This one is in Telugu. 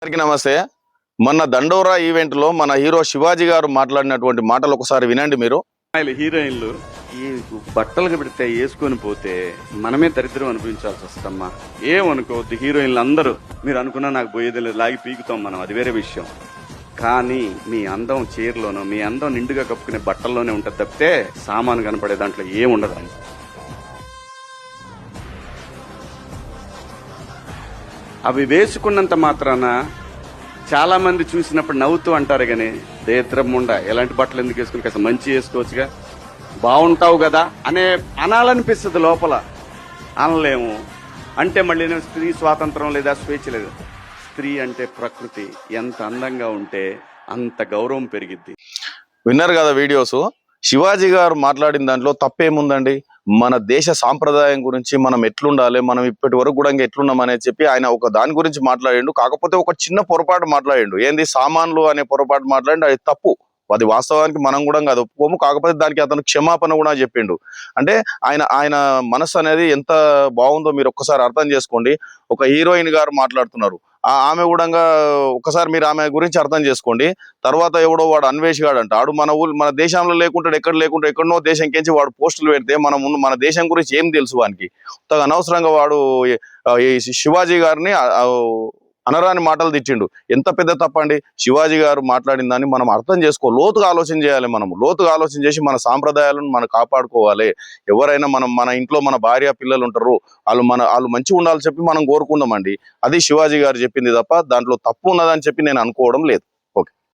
అందరికీ నమస్తే. మొన్న దండోరా ఈవెంట్ లో మన హీరో శివాజీ గారు మాట్లాడినటువంటి మాటలు ఒకసారి వినండి మీరు. హీరోయిన్లు ఈ బట్టలకు పెడితే వేసుకొని పోతే మనమే దరిద్రం అనిపించాల్సి వస్తమ్మా. ఏమనుకోవద్దు, హీరోయిన్లు అందరూ మీరు అనుకున్నా నాకు పోయేది లేదు, లాగి పీకుతాం మనం, అది వేరే విషయం. కానీ మీ అందం చీరలోనూ మీ అందం నిండుగా కప్పుకునే బట్టల్లోనే ఉంటుంది తప్పితే సామాను కనపడే దాంట్లో ఏముండదండి. అవి వేసుకున్నంత మాత్రాన చాలా మంది చూసినప్పుడు నవ్వుతూ అంటారు కానీ దేత్రముండ ఎలాంటి బట్టలు ఎందుకు వేసుకుని కాస్త మంచి వేసుకోవచ్చుగా, బాగుంటావు కదా అనాలనిపిస్తుంది లోపల. అనలేము అంటే మళ్ళీ స్త్రీ స్వాతంత్రం లేదా స్వేచ్ఛ లేదు. స్త్రీ అంటే ప్రకృతి, ఎంత అందంగా ఉంటే అంత గౌరవం పెరిగిద్ది. విన్నారు కదా వీడియోస్. శివాజీ గారు మాట్లాడిన దాంట్లో తప్పేముందండి? మన దేశ సాంప్రదాయం గురించి మనం ఎట్లుండాలి, మనం ఇప్పటి వరకు కూడా ఎట్లున్నామని చెప్పి ఆయన ఒక దాని గురించి మాట్లాడిండు. కాకపోతే ఒక చిన్న పొరపాటు మాట్లాడిండు. ఏంది సామాన్లు అనే పొరపాటు మాట్లాడిండు. అది తప్పు, అది వాస్తవానికి మనం కూడా అది ఒప్పుకోము. కాకపోతే దానికి అతను క్షమాపణ కూడా చెప్పిండు. అంటే ఆయన మనసు అనేది ఎంత బాగుందో మీరు ఒక్కసారి అర్థం చేసుకోండి. ఒక హీరోయిన్ గారు మాట్లాడుతున్నారు, ఆమె కూడా ఒకసారి మీరు ఆమె గురించి అర్థం చేసుకోండి. తర్వాత ఎవడో వాడు అన్వేష్ గాడు అంట, ఆడు మన దేశంలో లేకుంటాడు, ఎక్కడనో దేశం కించి వాడు పోస్టులు పెడితే మన దేశం గురించి ఏం తెలుసు వానికి? అనవసరంగా వాడు శివాజీ గారిని అనరాని మాటలు తిట్టిండు. ఎంత పెద్ద తప్పండి. శివాజీ గారు మాట్లాడిన దాన్ని మనం అర్థం లోతుగా ఆలోచన చేయాలి. లోతుగా ఆలోచన చేసి మన సాంప్రదాయాలను మనం కాపాడుకోవాలి. ఎవరైనా మన ఇంట్లో మన భార్య పిల్లలు ఉంటారు, వాళ్ళు మంచిగా ఉండాలని చెప్పి మనం కోరుకుందామండి. అది శివాజీ గారు చెప్పింది తప్ప దాంట్లో తప్పు ఉన్నదని చెప్పి నేను అనుకోవడం లేదు.